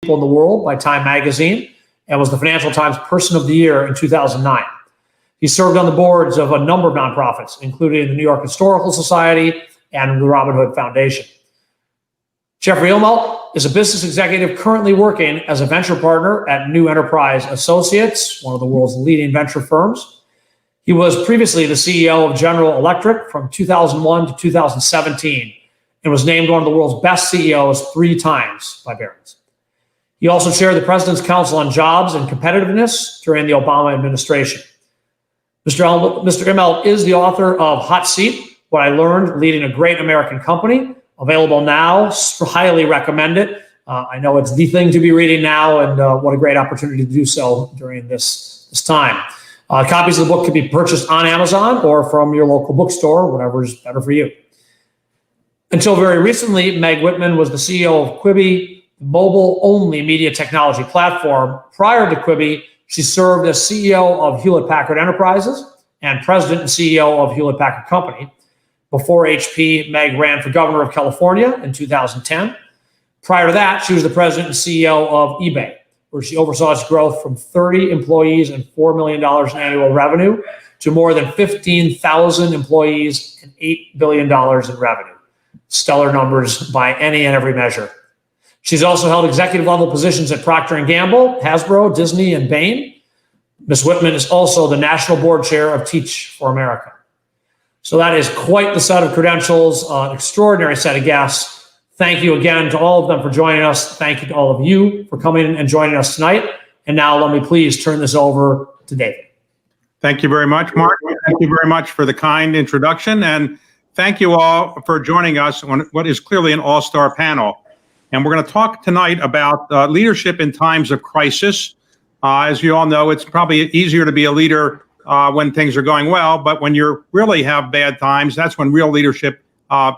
people in the world by Time Magazine and was the Financial Times Person of the Year in 2009. He served on the boards of a number of nonprofits, including the New York Historical Society and the Robin Hood Foundation. Jeffrey Immelt is a business executive currently working as a venture partner at New Enterprise Associates, one of the world's leading venture firms. He was previously the CEO of General Electric from 2001 to 2017 and was named one of the world's best CEOs 3 times by Barron's. He also chaired the President's Council on Jobs and Competitiveness during the Obama administration. Mr. Immelt is the author of Hot Seat, What I Learned Leading a Great American Company, available now. Highly recommend it. I know it's the thing to be reading now, and what a great opportunity to do so during this time. Copies of the book can be purchased on Amazon or from your local bookstore, whatever is better for you. Until very recently, Meg Whitman was the CEO of Quibi, mobile-only media technology platform. Prior to Quibi, she served as CEO of Hewlett-Packard Enterprises and president and CEO of Hewlett-Packard Company. Before HP, Meg ran for governor of California in 2010. Prior to that, she was the president and CEO of eBay, where she oversaw its growth from 30 employees and $4 million in annual revenue to more than 15,000 employees and $8 billion in revenue. Stellar numbers by any and every measure. She's also held executive level positions at Procter & Gamble, Hasbro, Disney, and Bain. Ms. Whitman is also the national board chair of Teach for America. So that is quite the set of credentials, an extraordinary set of guests. Thank you again to all of them for joining us. Thank you to all of you for coming and joining us tonight. And now let me please turn this over to David. Thank you very much, Mark. Thank you very much for the kind introduction. And thank you all for joining us on what is clearly an all-star panel. And we're going to talk tonight about leadership in times of crisis. As you all know, it's probably easier to be a leader when things are going well, but when you really have bad times, that's when real leadership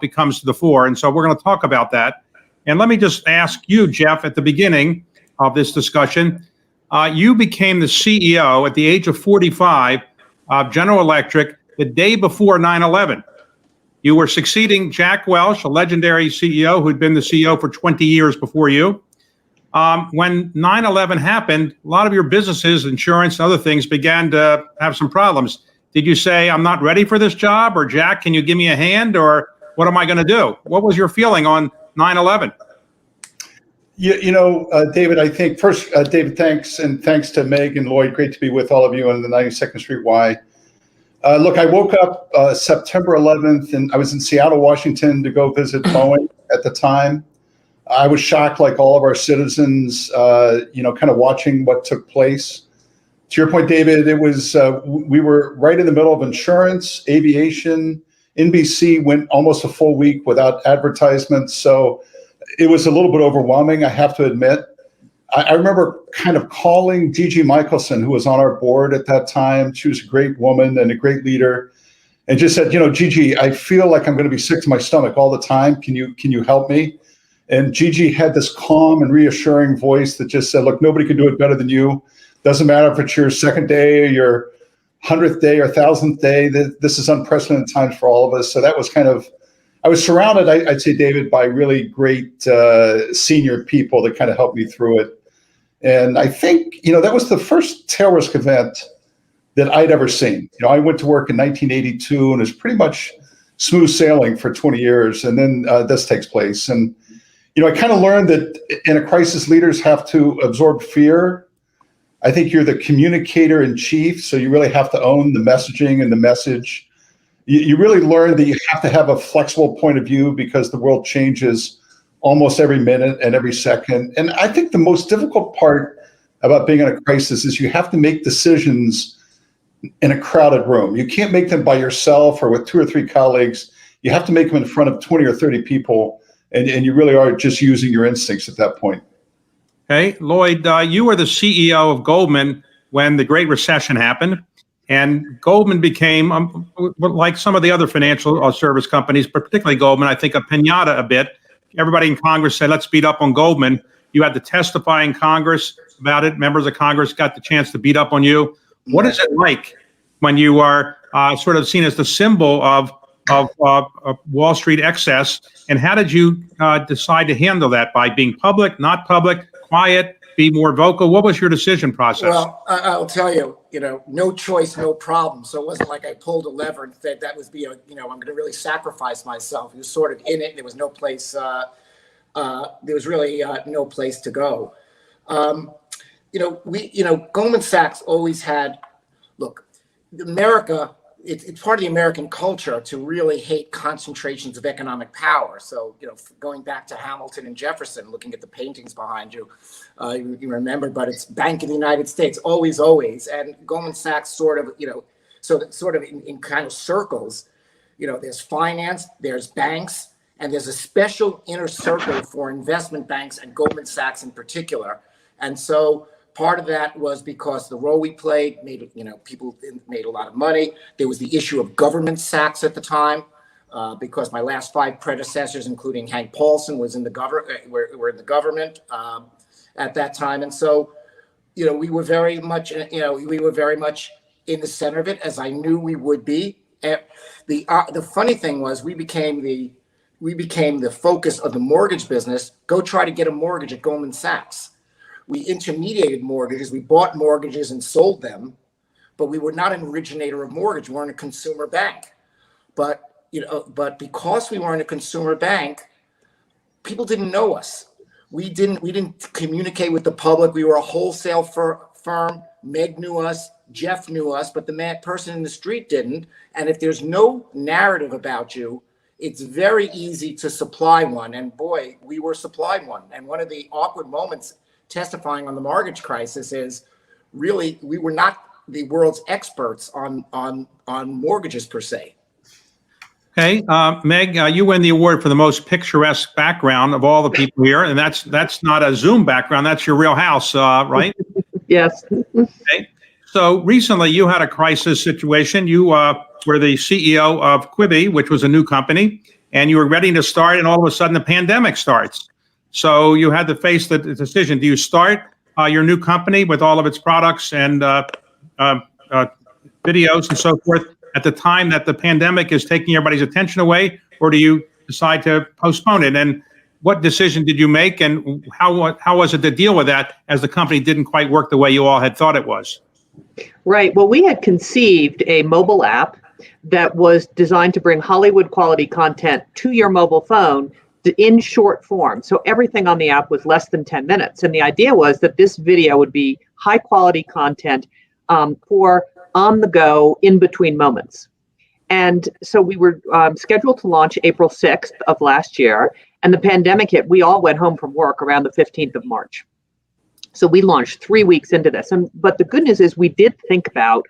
becomes to the fore. And so we're going to talk about that. And let me just ask you, Jeff, at the beginning of this discussion, you became the CEO at the age of 45 of General Electric the day before 9/11. You were succeeding Jack Welch, a legendary CEO who'd been the CEO for 20 years before you. When 9/11 happened, a lot of your businesses, insurance, and other things began to have some problems. Did you say, I'm not ready for this job? Or Jack, can you give me a hand? Or what am I going to do? What was your feeling on 9/11? David, I think first, David, thanks. And thanks to Meg and Lloyd. Great to be with all of you on the 92nd Street Y. Look, I woke up September 11th, and I was in Seattle, Washington to go visit Boeing at the time. I was shocked, like all of our citizens, kind of watching what took place. To your point, David, it was we were right in the middle of insurance, aviation. NBC went almost a full week without advertisements, so it was a little bit overwhelming, I have to admit. I remember kind of calling Gigi Michelson, who was on our board at that time. She was a great woman and a great leader, and just said, Gigi, I feel like I'm going to be sick to my stomach all the time. Can you help me? And Gigi had this calm and reassuring voice that just said, look, nobody can do it better than you. Doesn't matter if it's your second day or your 100th day or 1,000th day. This is unprecedented times for all of us. So that was I was surrounded, I'd say, David, by really great senior people that kind of helped me through it. And I think, that was the first tail risk event that I'd ever seen. I went to work in 1982 and it was pretty much smooth sailing for 20 years. And then this takes place. And, I kind of learned that in a crisis, leaders have to absorb fear. I think you're the communicator in chief, so you really have to own the messaging and the message. You really learn that you have to have a flexible point of view because the world changes almost every minute and every second. And I think the most difficult part about being in a crisis is you have to make decisions in a crowded room. You can't make them by yourself or with 2 or 3 colleagues. You have to make them in front of 20 or 30 people, and you really are just using your instincts at that point. Okay, Lloyd, you were the CEO of Goldman when the Great Recession happened, and Goldman became, like some of the other financial service companies, but particularly Goldman, I think a piñata a bit. Everybody in Congress said, let's beat up on Goldman. You had to testify in Congress about it. Members of Congress got the chance to beat up on you. What is it like when you are sort of seen as the symbol of Wall Street excess? And how did you decide to handle that? By being public, not public? quiet, be more vocal? What was your decision process? Well, I'll tell you, no choice, no problem. So it wasn't like I pulled a lever and said that was I'm going to really sacrifice myself. It was sort of in it. There was no place. There was really no place to go. Goldman Sachs always had. Look, America. It's part of the American culture to really hate concentrations of economic power. So, going back to Hamilton and Jefferson, looking at the paintings behind you, you remember, but it's Bank of the United States, always, always. And Goldman Sachs sort of, in kind of circles, there's finance, there's banks, and there's a special inner circle for investment banks and Goldman Sachs in particular. And so, part of that was because the role we played people made a lot of money. There was the issue of government Sachs at the time, because my last 5 predecessors, including Hank Paulson, were in the government at that time. And so, we were very much in the center of it, as I knew we would be. The funny thing was we became the focus of the mortgage business. Go try to get a mortgage at Goldman Sachs. We intermediated mortgages. We bought mortgages and sold them, but we were not an originator of mortgage. We weren't a consumer bank. But because we weren't a consumer bank, people didn't know us. We didn't communicate with the public. We were a wholesale firm. Meg knew us. Jeff knew us, but the person in the street didn't. And if there's no narrative about you, it's very easy to supply one. And boy, we were supplied one. And one of the awkward moments testifying on the mortgage crisis is really we were not the world's experts on mortgages per se. Okay, Meg, you win the award for the most picturesque background of all the people here, and that's not a Zoom background. That's your real house, right? Yes. Okay. So recently, you had a crisis situation. You were the CEO of Quibi, which was a new company, and you were ready to start, and all of a sudden, the pandemic starts. So you had to face the decision. Do you start your new company with all of its products and videos and so forth at the time that the pandemic is taking everybody's attention away, or do you decide to postpone it? And what decision did you make, and how was it to deal with that as the company didn't quite work the way you all had thought it was? Right. Well, we had conceived a mobile app that was designed to bring Hollywood quality content to your mobile phone in short form. So everything on the app was less than 10 minutes. And the idea was that this video would be high quality content for on the go, in between moments. And so we were scheduled to launch April 6th of last year. And the pandemic hit. We all went home from work around the 15th of March. So we launched 3 weeks into this. But the good news is we did think about,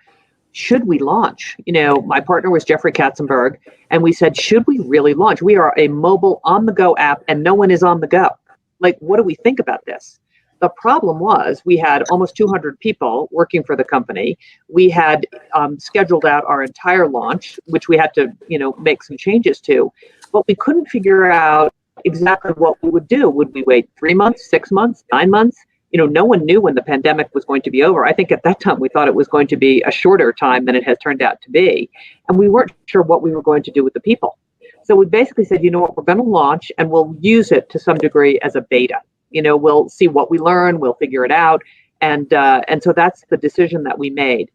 should we launch? My partner was Jeffrey Katzenberg, and we said, should we really launch? We are a mobile on-the-go app, and no one is on the go. Like, what do we think about this? The problem was we had almost 200 people working for the company. We had scheduled out our entire launch, which we had to, make some changes to, but we couldn't figure out exactly what we would do. Would we wait 3 months, 6 months, 9 months? No one knew when the pandemic was going to be over. I think at that time we thought it was going to be a shorter time than it has turned out to be. And we weren't sure what we were going to do with the people. So we basically said, we're going to launch and we'll use it to some degree as a beta. We'll see what we learn, we'll figure it out. And so that's the decision that we made.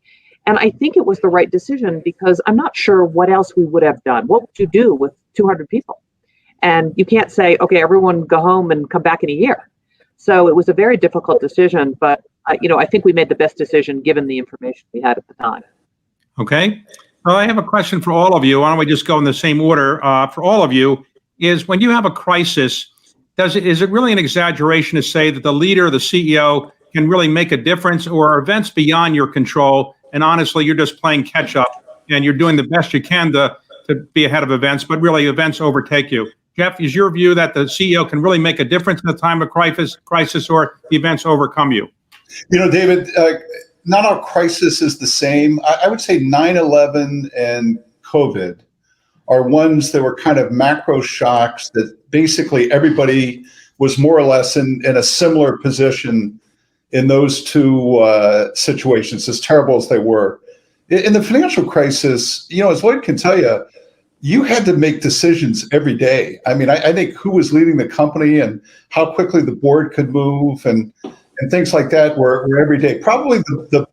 And I think it was the right decision because I'm not sure what else we would have done. What would you do with 200 people? And you can't say, okay, everyone go home and come back in a year. So it was a very difficult decision, but I think we made the best decision given the information we had at the time. Okay. Well, I have a question for all of you. Why don't we just go in the same order? For all of you, is when you have a crisis, is it really an exaggeration to say that the leader, the CEO, can really make a difference, or are events beyond your control? And honestly, you're just playing catch up and you're doing the best you can to be ahead of events, but really events overtake you. Jeff, is your view that the CEO can really make a difference in the time of crisis, or the events overcome you? David, not all crisis is the same. I would say 9/11 and COVID are ones that were kind of macro shocks that basically everybody was more or less in a similar position in those two situations, as terrible as they were. In the financial crisis, as Lloyd can tell you, you had to make decisions every day. I mean, I think who was leading the company and how quickly the board could move and things like that were every day. Probably the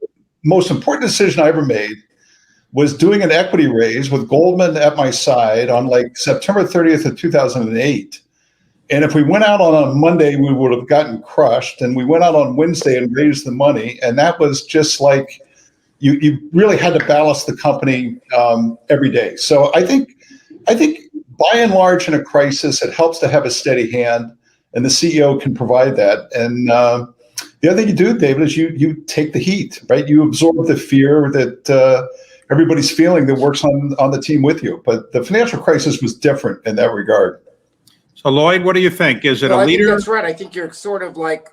most important decision I ever made was doing an equity raise with Goldman at my side on like September 30th of 2008. And if we went out on a Monday, we would have gotten crushed. And we went out on Wednesday and raised the money. And that was just like, you really had to balance the company every day. So I think by and large in a crisis, it helps to have a steady hand, and the CEO can provide that. And the other thing you do, David, is you take the heat, right? You absorb the fear that everybody's feeling that works on the team with you. But the financial crisis was different in that regard. So Lloyd, what do you think? Is it a leader? I think that's right. I think you're sort of like,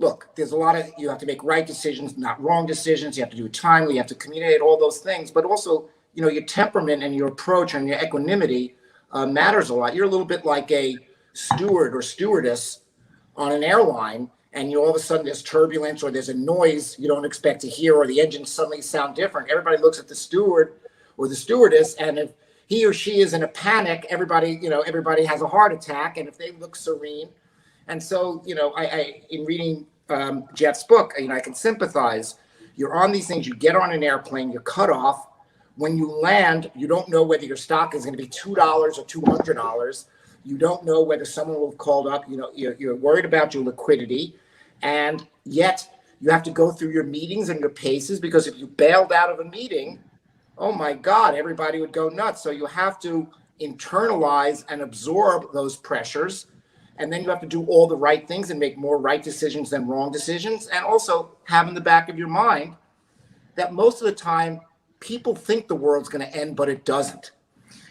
look, there's a lot of, you have to make right decisions, not wrong decisions. You have to do it timely. You have to communicate all those things. But also, your temperament and your approach and your equanimity matters a lot. You're a little bit like a steward or stewardess on an airline, and all of a sudden there's turbulence or there's a noise you don't expect to hear, or the engines suddenly sound different. Everybody looks at the steward or the stewardess, and if he or she is in a panic, everybody has a heart attack. And if they look serene, and so, I in reading Jeff's book, I can sympathize. You're on these things, you get on an airplane, you're cut off. When you land, you don't know whether your stock is going to be $2 or $200. You don't know whether someone will have called up. You're worried about your liquidity. And yet you have to go through your meetings and your paces, because if you bailed out of a meeting, oh my God, everybody would go nuts. So you have to internalize and absorb those pressures. And then you have to do all the right things and make more right decisions than wrong decisions. And also have in the back of your mind that most of the time people think the world's going to end, but it doesn't.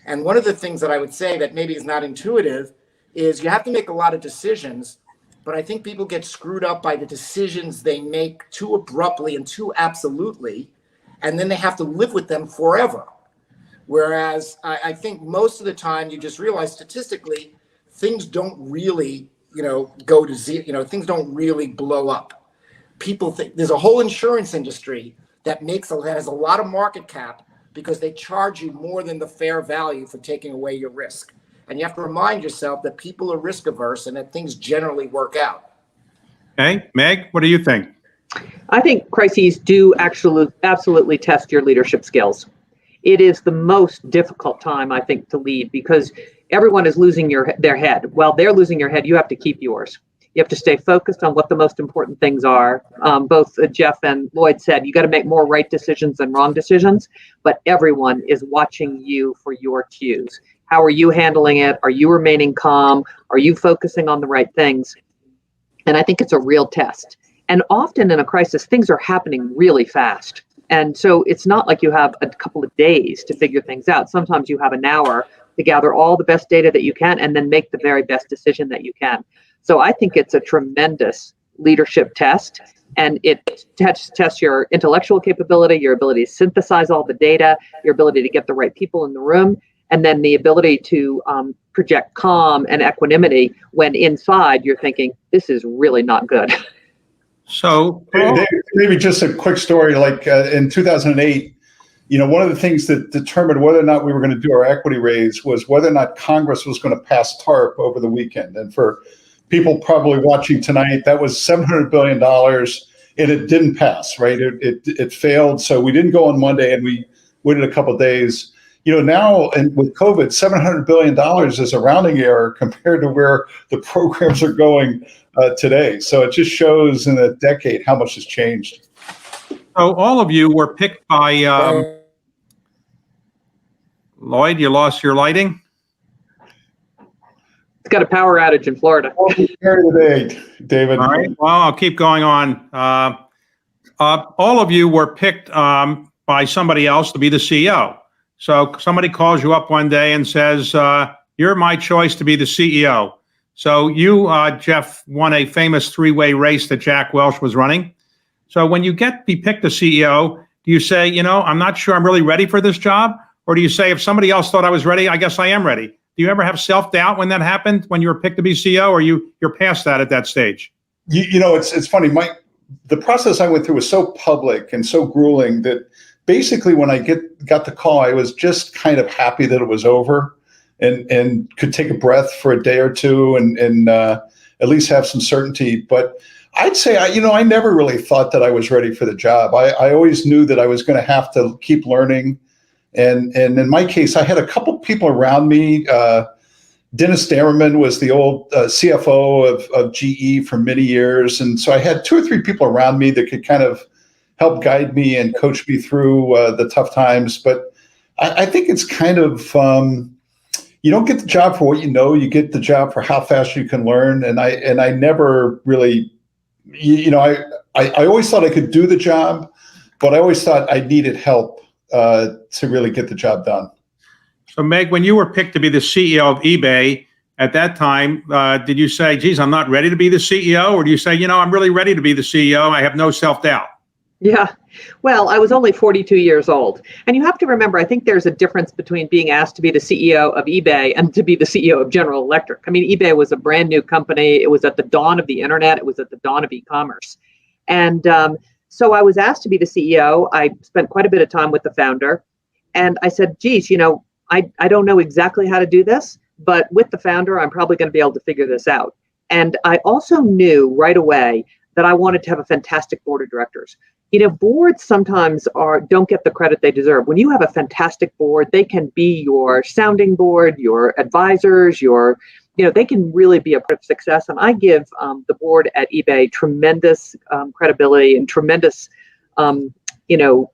And one of the things that I would say that maybe is not intuitive is you have to make a lot of decisions, but I think people get screwed up by the decisions they make too abruptly and too absolutely, and then they have to live with them forever. Whereas I think most of the time you just realize statistically, things don't really, go to zero, things don't really blow up. People think there's a whole insurance industry that has a lot of market cap because they charge you more than the fair value for taking away your risk. And you have to remind yourself that people are risk averse and that things generally work out. Okay, Meg, what do you think? I think crises do absolutely test your leadership skills. It is the most difficult time, I think, to lead, because everyone is losing their head. While they're losing your head, you have to keep yours. You have to stay focused on what the most important things are. Both Jeff and Lloyd said, you got to make more right decisions than wrong decisions, but everyone is watching you for your cues. How are you handling it? Are you remaining calm? Are you focusing on the right things? And I think it's a real test. And often in a crisis, things are happening really fast. And so it's not like you have a couple of days to figure things out. Sometimes you have an hour to gather all the best data that you can and then make the very best decision that you can. So I think it's a tremendous leadership test, and it tests your intellectual capability, your ability to synthesize all the data, your ability to get the right people in the room, and then the ability to project calm and equanimity when inside you're thinking, this is really not good. So maybe just a quick story, like in 2008, one of the things that determined whether or not we were going to do our equity raise was whether or not Congress was going to pass TARP over the weekend. And for people probably watching tonight, that was $700 billion, and it didn't pass, right? It failed. So we didn't go on Monday, and we waited a couple of days. Now, and with COVID, $700 billion is a rounding error compared to where the programs are going today. So it just shows in a decade how much has changed. So all of you were picked by Lloyd. You lost your lighting. It's got a power outage in Florida. Today, David. All right. Well, I'll keep going on. All of you were picked by somebody else to be the CEO. So somebody calls you up one day and says, you're my choice to be the CEO. So you, Jeff, won a famous three-way race that Jack Welch was running. So when you be picked as CEO, do you say, I'm not sure I'm really ready for this job? Or do you say, if somebody else thought I was ready, I guess I am ready? Do you ever have self-doubt when that happened, when you were picked to be CEO, or you're past that at that stage? It's funny. The process I went through was so public and so grueling that basically when I got the call, I was just kind of happy that it was over and could take a breath for a day or two and at least have some certainty. But I'd say, I never really thought that I was ready for the job. I always knew that I was going to have to keep learning. And in my case, I had a couple people around me. Dennis Dammerman was the old CFO of GE for many years. And so I had 2 or 3 people around me that could kind of help guide me and coach me through the tough times. But I think it's kind of, you don't get the job for what you know, you get the job for how fast you can learn. And I never really, I always thought I could do the job, but I always thought I needed help to really get the job done. So Meg, when you were picked to be the CEO of eBay at that time, did you say, geez, I'm not ready to be the CEO? Or do you say, I'm really ready to be the CEO. I have no self-doubt? Yeah. Well, I was only 42 years old. And you have to remember, I think there's a difference between being asked to be the CEO of eBay and to be the CEO of General Electric. I mean, eBay was a brand new company. It was at the dawn of the internet. It was at the dawn of e-commerce. And so I was asked to be the CEO. I spent quite a bit of time with the founder. And I said, geez, I don't know exactly how to do this, but with the founder, I'm probably going to be able to figure this out. And I also knew right away that I wanted to have a fantastic board of directors. Boards sometimes don't get the credit they deserve. When you have a fantastic board, they can be your sounding board, your advisors, they can really be a part of success. And I give the board at eBay tremendous credibility and tremendous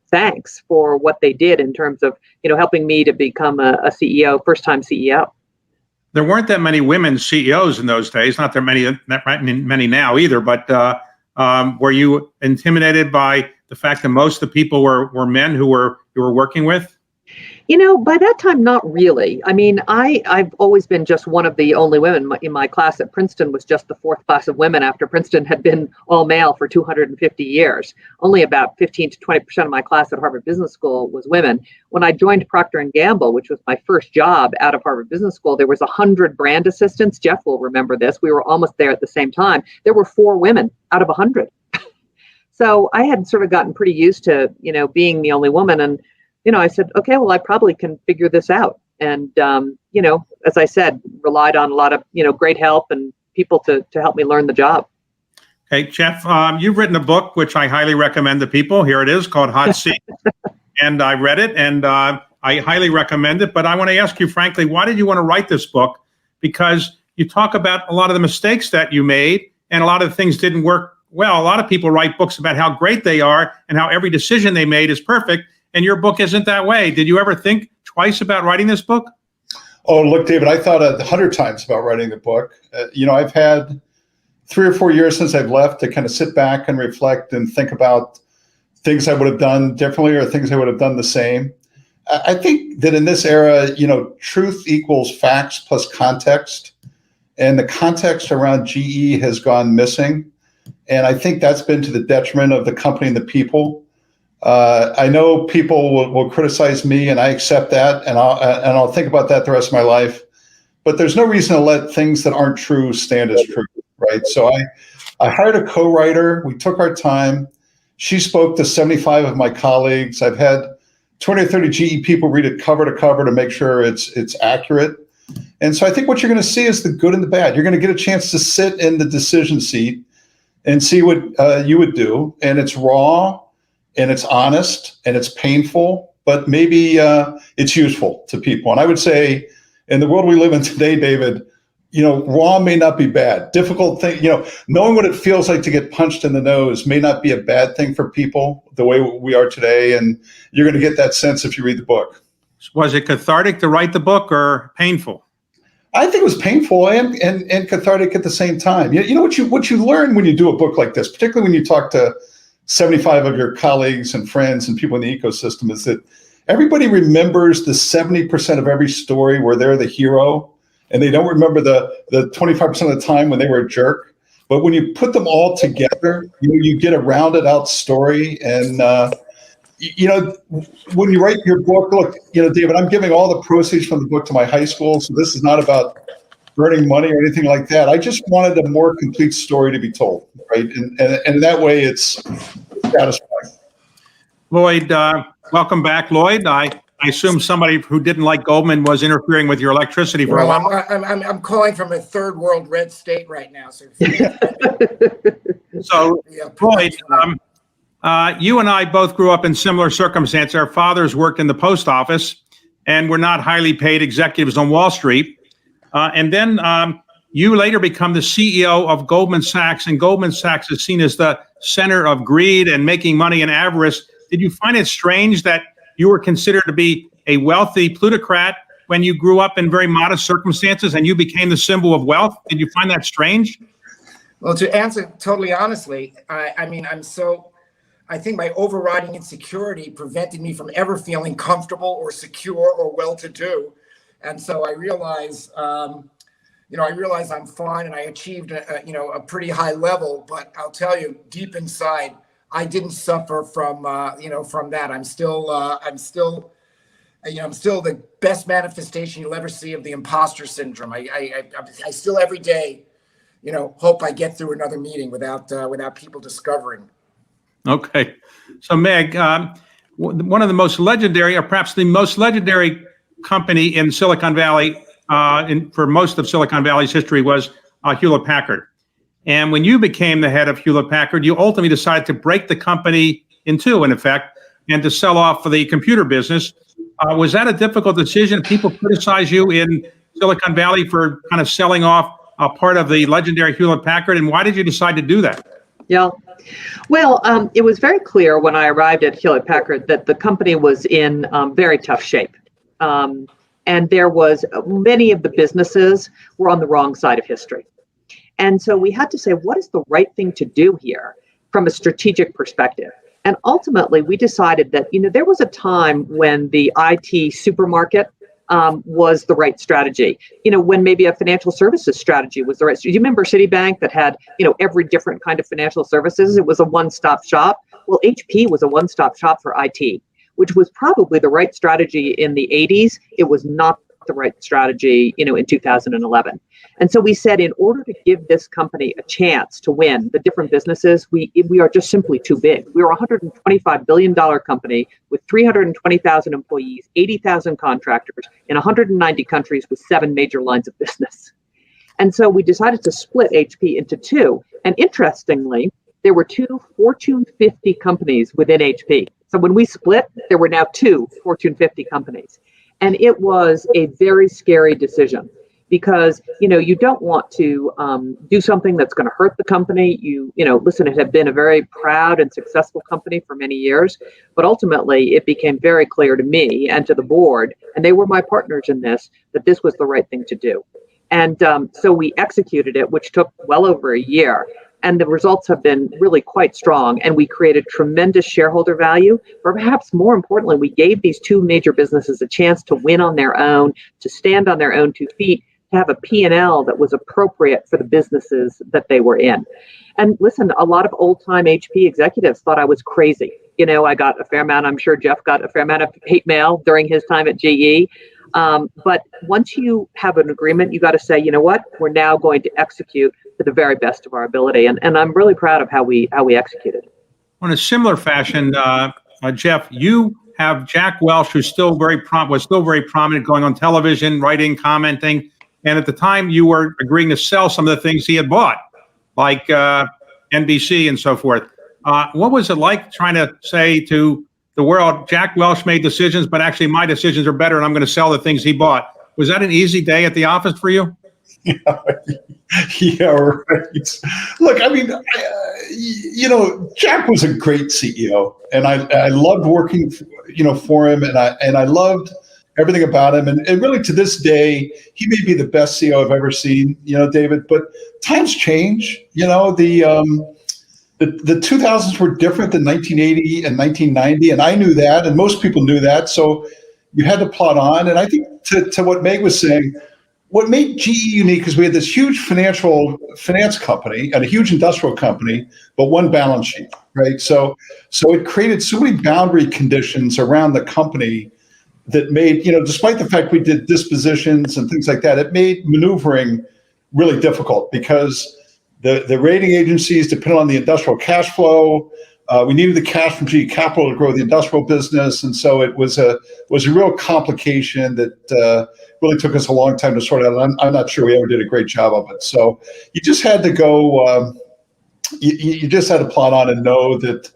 thanks for what they did in terms of, helping me to become a CEO, first-time CEO. There weren't that many women CEOs in those days, not that many now either, but were you intimidated by the fact that most of the people were men who you were working with? By that time, not really. I mean, I've always been just one of the only women in my class at Princeton. Was just the 4th class of women after Princeton had been all male for 250 years. Only about 15 to 20% of my class at Harvard Business School was women. When I joined Procter & Gamble, which was my first job out of Harvard Business School, there was 100 brand assistants. Jeff will remember this. We were almost there at the same time. There were 4 women out of 100. So I had sort of gotten pretty used to, being the only woman. And I said, okay, well, I probably can figure this out. And, as I said, relied on a lot of, great help and people to help me learn the job. Hey, Jeff, you've written a book, which I highly recommend to people. Here it is, called Hot Seat. And I read it and I highly recommend it. But I want to ask you, frankly, why did you want to write this book? Because you talk about a lot of the mistakes that you made and a lot of the things didn't work well. A lot of people write books about how great they are and how every decision they made is perfect. And your book isn't that way. Did you ever think twice about writing this book? Oh, look, David, I thought 100 times about writing the book. I've had 3 or 4 years since I've left to kind of sit back and reflect and think about things I would have done differently or things I would have done the same. I think that in this era, truth equals facts plus context. And the context around GE has gone missing. And I think that's been to the detriment of the company and the people. I know people will criticize me, and I accept that, and I'll think about that the rest of my life. But there's no reason to let things that aren't true stand as true, right? So I hired a co-writer. We took our time. She spoke to 75 of my colleagues. I've had 20 or 30 GE people read it cover to cover to make sure it's accurate. And so I think what you're going to see is the good and the bad. You're going to get a chance to sit in the decision seat and see what you would do, and it's raw. And it's honest and it's painful, but maybe it's useful to people. And I would say in the world we live in today, David, raw may not be bad. Difficult thing, knowing what it feels like to get punched in the nose may not be a bad thing for people the way we are today. And you're going to get that sense if you read the book. Was it cathartic to write the book or painful? I think it was painful and cathartic at the same time. What you learn when you do a book like this, particularly when you talk to 75 of your colleagues and friends and people in the ecosystem, is that everybody remembers the 70% of every story where they're the hero, and they don't remember the 25% of the time when they were a jerk. But when you put them all together, you get a rounded out story. And when you write your book, look, David, I'm giving all the proceeds from the book to my high school, so this is not about earning money or anything like that. I just wanted a more complete story to be told, right? And in that way, it's satisfying. Lloyd, Welcome back, Lloyd. I assume somebody who didn't like Goldman was interfering with your electricity for a Well, while. I'm calling from a third world red state right now. So, So, yeah, Lloyd, you and I both grew up in similar circumstances. Our fathers worked in the post office and were not highly paid executives on Wall Street. And then you later become the CEO of Goldman Sachs, and Goldman Sachs is seen as the center of greed and making money and avarice. Did you find it strange that you were considered to be a wealthy plutocrat when you grew up in very modest circumstances and you became the symbol of wealth? Did you find that strange? well, to answer totally honestly, I mean, I think my overriding insecurity prevented me from ever feeling comfortable or secure or well-to-do. And so I realize, I realize I'm fine and I achieved, a pretty high level, but I'll tell you, deep inside, I didn't suffer from that. I'm still the best manifestation you'll ever see of the imposter syndrome. I still every day, hope I get through another meeting without people discovering. Okay. So, Meg, one of the most legendary, or perhaps the most legendary company in Silicon Valley, for most of Silicon Valley's history, was Hewlett Packard. And when you became the head of Hewlett Packard, you ultimately decided to break the company in two, in effect, and to sell off for the computer business. Was that a difficult decision? People criticize you in Silicon Valley for kind of selling off a part of the legendary Hewlett Packard. And why did you decide to do that? Yeah. Well, it was very clear when I arrived at Hewlett Packard that the company was in very tough shape. And there was many of the businesses were on the wrong side of history. And so we had to say, what is the right thing to do here from a strategic perspective? And ultimately, we decided that, there was a time when the IT supermarket was the right strategy. When maybe a financial services strategy was the right. Do you remember Citibank that had, every different kind of financial services? It was a one-stop shop. Well, HP was a one-stop shop for IT, which was probably the right strategy in the 80s. It was not the right strategy, in 2011. And so we said, in order to give this company a chance to win the different businesses, we are just simply too big. We are a $125 billion company with 320,000 employees, 80,000 contractors in 190 countries with 7 major lines of business. And so we decided to split HP into two. And interestingly, there were 2 Fortune 50 companies within HP. So when we split, there were now 2 Fortune 50 companies. And it was a very scary decision because, you don't want to do something that's going to hurt the company. Listen, it had been a very proud and successful company for many years, but ultimately it became very clear to me and to the board, and they were my partners in this, that this was the right thing to do. And so we executed it, which took well over a year. And the results have been really quite strong. And we created tremendous shareholder value. But perhaps more importantly, we gave these 2 major businesses a chance to win on their own, to stand on their own 2 feet, to have a P&L that was appropriate for the businesses that they were in. And listen, a lot of old-time HP executives thought I was crazy. I got a fair amount, I'm sure Jeff got a fair amount of hate mail during his time at GE. But once you have an agreement, you got to say, you know what, we're now going to execute to the very best of our ability. And I'm really proud of how we executed. In a similar fashion, Jeff, you have Jack Welch, who's still was still very prominent, going on television, writing, commenting. And at the time, you were agreeing to sell some of the things he had bought, like NBC and so forth. What was it like trying to say to the world, Jack Welch made decisions, but actually my decisions are better and I'm going to sell the things he bought? Was that an easy day at the office for you? Yeah, right. Look, I mean, Jack was a great CEO, and I loved working, for him, and I loved everything about him, and really to this day, he may be the best CEO I've ever seen, David. But times change, the 2000s were different than 1980 and 1990, and I knew that, and most people knew that. So you had to plot on, and I think to what Meg was saying. What made GE unique is we had this huge finance company and a huge industrial company, but one balance sheet, right? So it created so many boundary conditions around the company that made, despite the fact we did dispositions and things like that, it made maneuvering really difficult because the rating agencies depend on the industrial cash flow. We needed the cash from GE Capital to grow the industrial business, and so it was a real complication that really took us a long time to sort out. And I'm not sure we ever did a great job of it. So you just had to go. You just had to plot on and know that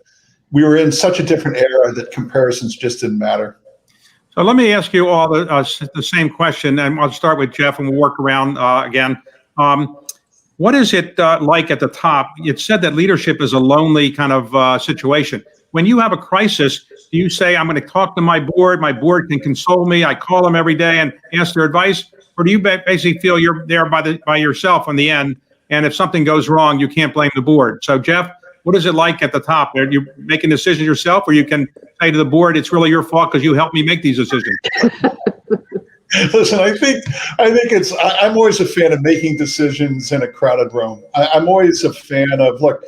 we were in such a different era that comparisons just didn't matter. So let me ask you all the same question, and I'll start with Jeff, and we'll work around again. What is it like at the top? It said that leadership is a lonely kind of situation. When you have a crisis, do you say, I'm going to talk to my board can console me, I call them every day and ask their advice? Or do you basically feel you're there by yourself in the end, and if something goes wrong, you can't blame the board? So Jeff, what is it like at the top? Are you making decisions yourself, or you can say to the board, it's really your fault because you helped me make these decisions? Listen, I think I'm always a fan of making decisions in a crowded room. I'm always a fan of, look,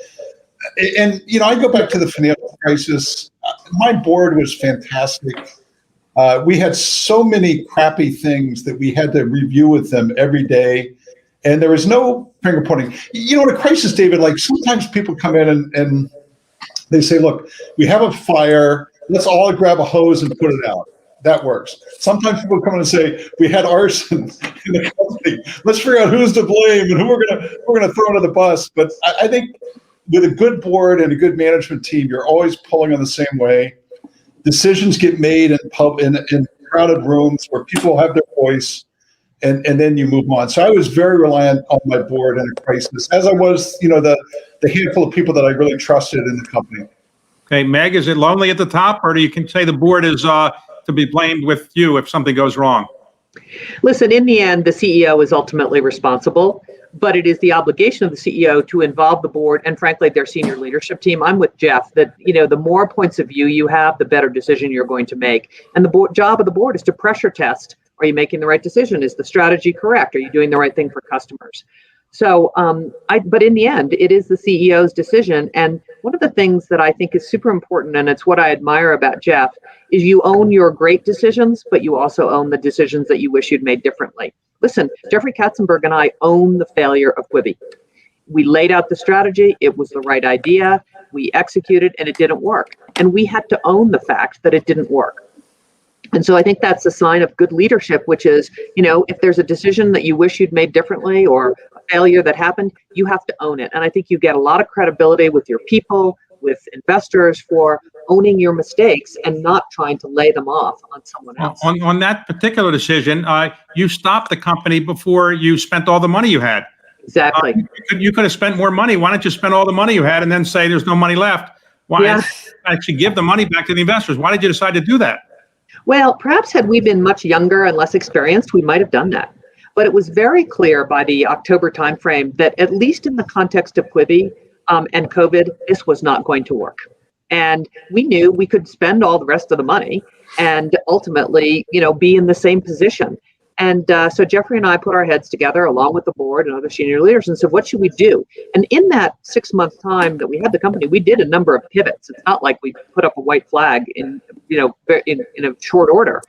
and I go back to the financial crisis. My board was fantastic. We had so many crappy things that we had to review with them every day, and there was no finger pointing. In a crisis, David, like sometimes people come in and they say, look, we have a fire, let's all grab a hose and put it out. That works. Sometimes people come in and say, we had arson in the company. Let's figure out who's to blame and who we're gonna throw under the bus. But I think with a good board and a good management team, you're always pulling on the same way. Decisions get made in crowded rooms where people have their voice, and then you move on. So I was very reliant on my board in a crisis, as I was, the handful of people that I really trusted in the company. Okay, Meg, is it lonely at the top, or do you can say the board is to be blamed with you if something goes wrong? Listen, in the end, the CEO is ultimately responsible, but it is the obligation of the CEO to involve the board and, frankly, their senior leadership team. I'm with Jeff that, the more points of view you have, the better decision you're going to make. And the job of the board is to pressure test. Are you making the right decision? Is the strategy correct? Are you doing the right thing for customers? So, but in the end, it is the CEO's decision. And one of the things that I think is super important, and it's what I admire about Jeff, is you own your great decisions, but you also own the decisions that you wish you'd made differently. Listen, Jeffrey Katzenberg and I own the failure of Quibi. We laid out the strategy. It was the right idea. We executed, and it didn't work. And we had to own the fact that it didn't work. And so I think that's a sign of good leadership, which is, if there's a decision that you wish you'd made differently or a failure that happened, you have to own it. And I think you get a lot of credibility with your people, with investors, for owning your mistakes and not trying to lay them off on someone else. On that particular decision, you stopped the company before you spent all the money you had. Exactly. You could have spent more money. Why don't you spend all the money you had and then say there's no money left? Why actually give the money back to the investors? Why did you decide to do that? Well, perhaps had we been much younger and less experienced, we might have done that. But it was very clear by the October timeframe that, at least in the context of Quibi and COVID, this was not going to work. And we knew we could spend all the rest of the money and ultimately, be in the same position. And so Jeffrey and I put our heads together along with the board and other senior leaders and said, what should we do? And in that 6-month time that we had the company, we did a number of pivots. It's not like we put up a white flag in a short order.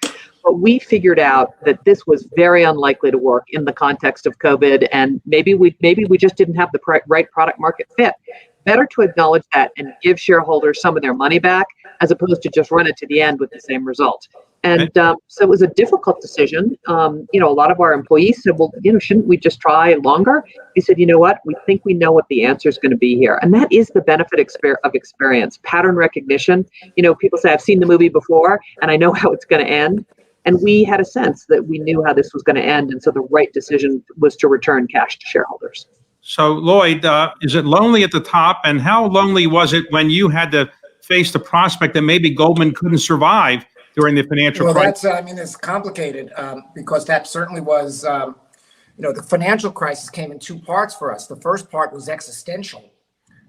But we figured out that this was very unlikely to work in the context of COVID, and maybe we just didn't have the right product market fit. Better to acknowledge that and give shareholders some of their money back, as opposed to just run it to the end with the same result. And so it was a difficult decision. A lot of our employees said, well, shouldn't we just try longer? We said, you know what? We think we know what the answer is going to be here. And that is the benefit of experience, pattern recognition. People say, I've seen the movie before and I know how it's going to end. And we had a sense that we knew how this was going to end. And so the right decision was to return cash to shareholders. So, Lloyd, is it lonely at the top? And how lonely was it when you had to face the prospect that maybe Goldman couldn't survive during the financial crisis? It's complicated because that certainly was, the financial crisis came in 2 parts for us. The first part was existential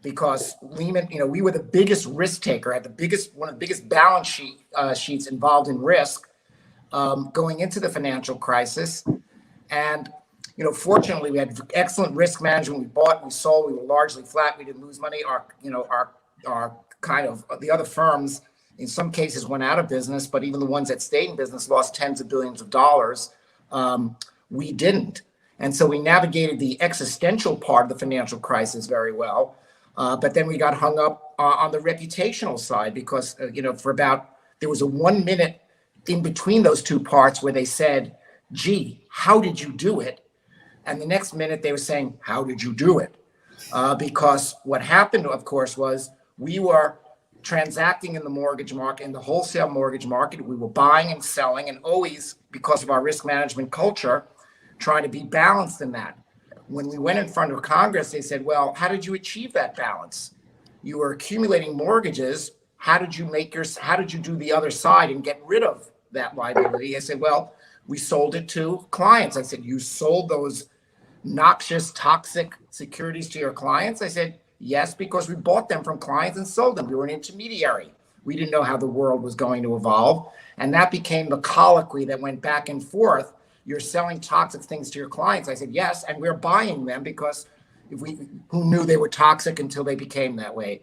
because Lehman, we were the biggest risk taker, had one of the biggest balance sheets involved in risk going into the financial crisis. And, fortunately, we had excellent risk management. We bought, we sold, we were largely flat. We didn't lose money. Our kind of the other firms, in some cases, went out of business, but even the ones that stayed in business lost tens of billions of dollars. We didn't. And so we navigated the existential part of the financial crisis very well. But then we got hung up on the reputational side, because there was a 1 minute in between those two parts where they said, gee, how did you do it? And the next minute they were saying, how did you do it? Because what happened, of course, was we were transacting in the mortgage market, in the wholesale mortgage market. We were buying and selling, and always, because of our risk management culture, trying to be balanced in that. When we went in front of Congress, they said, well, how did you achieve that balance? You were accumulating mortgages. How did you do the other side and get rid of that liability? I said, well, we sold it to clients. I said, you sold those noxious, toxic securities to your clients? I said, yes, because we bought them from clients and sold them. We were an intermediary. We didn't know how the world was going to evolve. And that became the colloquy that went back and forth. You're selling toxic things to your clients. I said, yes, and we're buying them because who knew they were toxic until they became that way.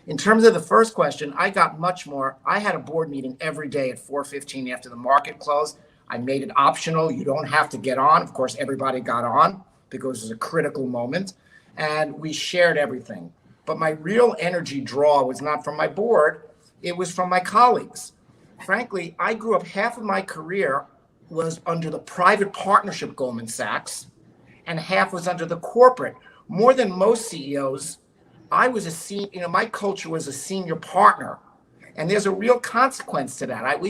In terms of the first question, I got much more. I had a board meeting every day at 4:15 after the market closed. I made it optional. You don't have to get on. Of course, everybody got on because it was a critical moment. And we shared everything. But my real energy draw was not from my board. It was from my colleagues. Frankly, I grew up, half of my career was under the private partnership Goldman Sachs, and half was under the corporate. More than most CEOs, I was my culture was a senior partner. And there's a real consequence to that.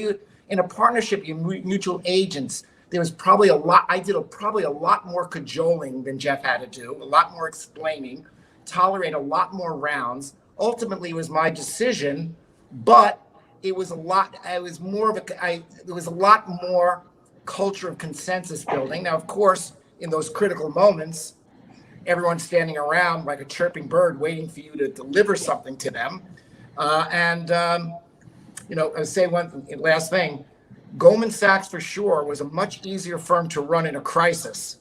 In a partnership, you mutual agents, there was probably I did probably a lot more cajoling than Jeff had to do, a lot more explaining, tolerate a lot more rounds. Ultimately, it was my decision, but it was a lot more culture of consensus building. Now, of course, in those critical moments, everyone's standing around like a chirping bird waiting for you to deliver something to them. I'll say one last thing. Goldman Sachs, for sure, was a much easier firm to run in a crisis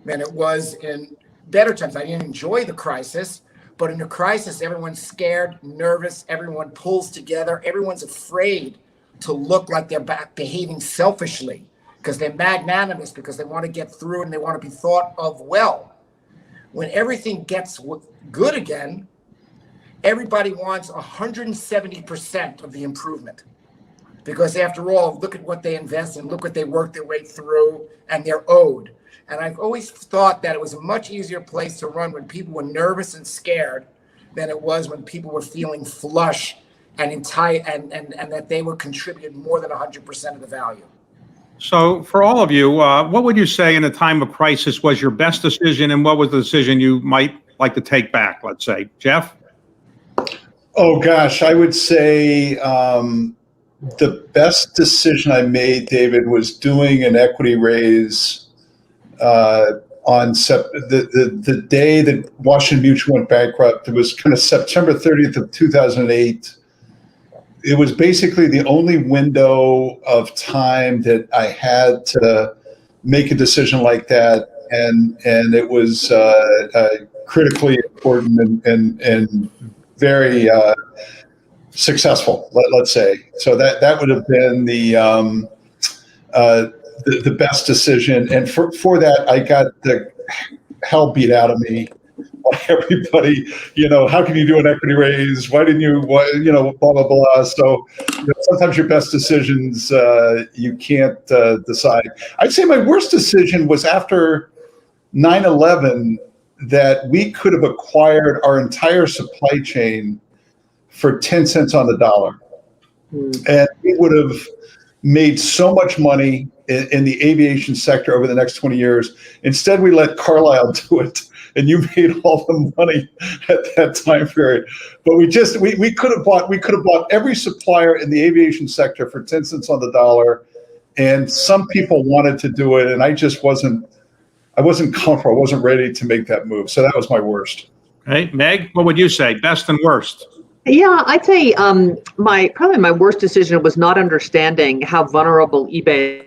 than it was in better times. I didn't enjoy the crisis, but in a crisis, everyone's scared, nervous, everyone pulls together, everyone's afraid to look like they're behaving selfishly because they're magnanimous, because they want to get through and they want to be thought of well. When everything gets good again, everybody wants 170% of the improvement. Because after all, look at what they invest in, look what they work their way through, and they're owed. And I've always thought that it was a much easier place to run when people were nervous and scared than it was when people were feeling flush and that they were contributing more than 100% of the value. So for all of you, what would you say in a time of crisis was your best decision, and what was the decision you might like to take back, let's say? Jeff? Oh, gosh, I would say the best decision I made, David, was doing an equity raise on the day that Washington Mutual went bankrupt. It was kind of September 30th of 2008. It was basically the only window of time that I had to make a decision like that, and it was critically important and very successful, let's say. So that would have been the best decision. And for that, I got the hell beat out of me by everybody. How can you do an equity raise? Why didn't you? Blah blah blah. So sometimes your best decisions you can't decide. I'd say my worst decision was after 9/11, that we could have acquired our entire supply chain for 10 cents on the dollar. And we would have made so much money in the aviation sector over the next 20 years. Instead, we let Carlyle do it, and you made all the money at that time period. But we could have bought every supplier in the aviation sector for 10 cents on the dollar. And some people wanted to do it, and I wasn't comfortable. I wasn't ready to make that move. So that was my worst. Okay, Meg, what would you say? Best and worst? Yeah, I'd say probably my worst decision was not understanding how vulnerable eBay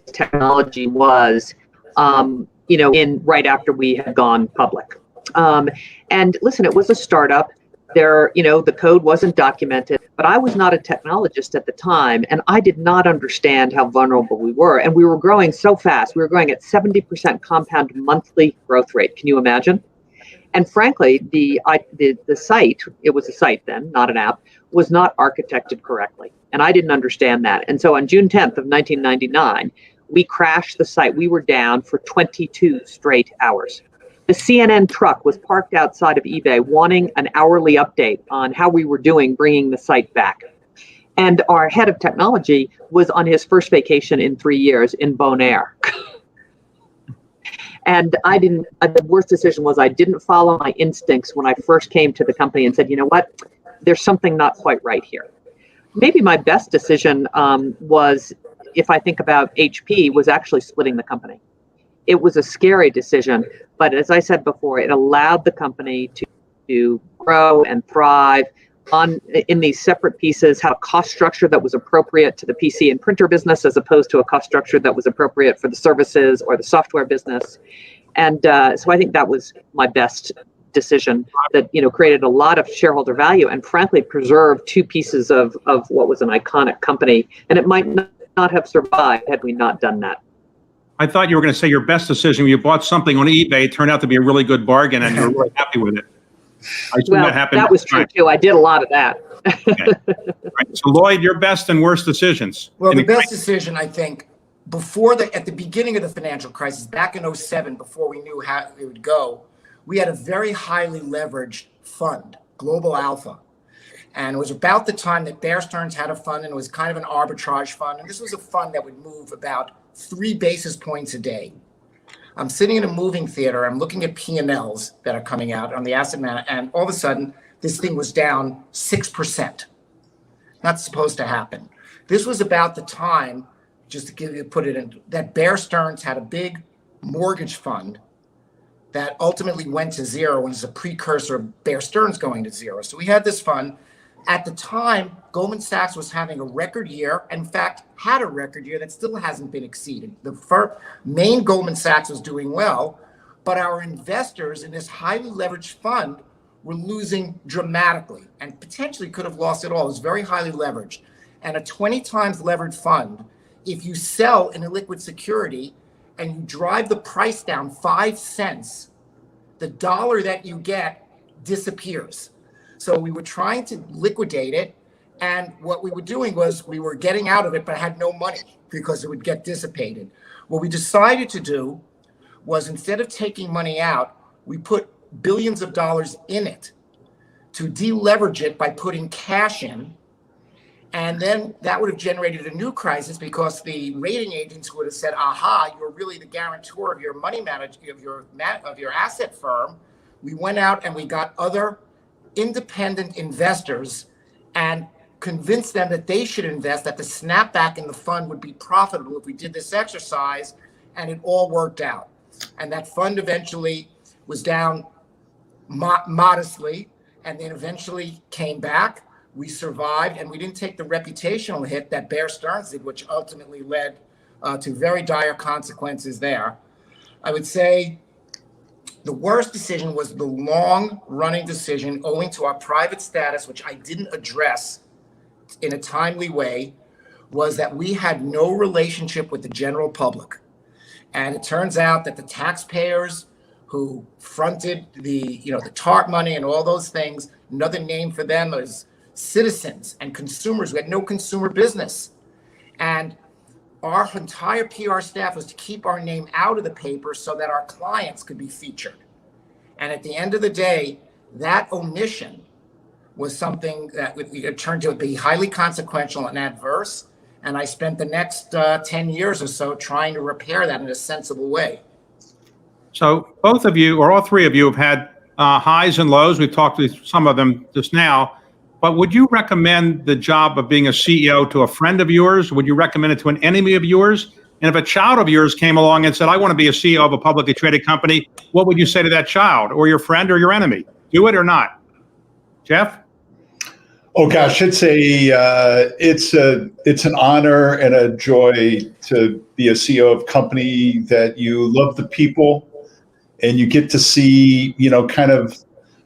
technology was, right after we had gone public. And listen, it was a startup. The code wasn't documented, but I was not a technologist at the time, and I did not understand how vulnerable we were. And we were growing so fast. We were growing at 70% compound monthly growth rate. Can you imagine? And frankly, the site, it was a site then, not an app, was not architected correctly. And I didn't understand that. And so on June 10th of 1999, we crashed the site. We were down for 22 straight hours. The CNN truck was parked outside of eBay wanting an hourly update on how we were doing bringing the site back. And our head of technology was on his first vacation in 3 years in Bonaire. And the worst decision was I didn't follow my instincts when I first came to the company and said, you know what, there's something not quite right here. Maybe my best decision was, if I think about HP, was actually splitting the company. It was a scary decision, but as I said before, it allowed the company to grow and thrive in these separate pieces, had a cost structure that was appropriate to the PC and printer business as opposed to a cost structure that was appropriate for the services or the software business. And so I think that was my best decision that, created a lot of shareholder value and frankly preserved two pieces of what was an iconic company. And it might not have survived had we not done that. I thought you were going to say your best decision when you bought something on eBay, it turned out to be a really good bargain and you're really happy with it. I assume that happened. That was true too. I did a lot of that. Okay. Right. So Lloyd, your best and worst decisions. Well, the best decision, I think, at the beginning of the financial crisis, back in 2007, before we knew how it would go, we had a very highly leveraged fund, Global Alpha. And it was about the time that Bear Stearns had a fund, and it was kind of an arbitrage fund. And this was a fund that would move about 3 basis points a day. I'm sitting in a moving theater. I'm looking at P&Ls that are coming out on the asset manager, and all of a sudden, this thing was down 6%. Not supposed to happen. This was about the time, just to put it in, that Bear Stearns had a big mortgage fund that ultimately went to zero and is a precursor of Bear Stearns going to zero. So we had this fund. At the time, Goldman Sachs was having a record year, in fact, had a record year that still hasn't been exceeded. The main Goldman Sachs was doing well, but our investors in this highly leveraged fund were losing dramatically and potentially could have lost it all. It was very highly leveraged. And a 20 times levered fund, if you sell an illiquid security and you drive the price down 5 cents, the dollar that you get disappears. So we were trying to liquidate it. And what we were doing was we were getting out of it, but had no money because it would get dissipated. What we decided to do was, instead of taking money out, we put billions of dollars in it to deleverage it by putting cash in. And then that would have generated a new crisis because the rating agents would have said, aha, you're really the guarantor of your money manager, of your asset firm. We went out and we got other independent investors and convinced them that they should invest, that the snapback in the fund would be profitable if we did this exercise, and it all worked out. And that fund eventually was down modestly, and then eventually came back. We survived, and we didn't take the reputational hit that Bear Stearns did, which ultimately led to very dire consequences there. I would say the worst decision was the long-running decision owing to our private status, which I didn't address in a timely way, was that we had no relationship with the general public. And it turns out that the taxpayers who fronted the TARP money and all those things, another name for them is citizens and consumers. We had no consumer business. And our entire PR staff was to keep our name out of the paper so that our clients could be featured. And at the end of the day, that omission was something that it turned out to be highly consequential and adverse. And I spent the next 10 years or so trying to repair that in a sensible way. So both of you, or all three of you, have had highs and lows. We've talked to some of them just now. But would you recommend the job of being a CEO to a friend of yours? Would you recommend it to an enemy of yours? And if a child of yours came along and said, I want to be a CEO of a publicly traded company, what would you say to that child, or your friend, or your enemy? Do it or not? Jeff? Oh gosh, it's an honor and a joy to be a CEO of a company that you love the people, and you get to see, kind of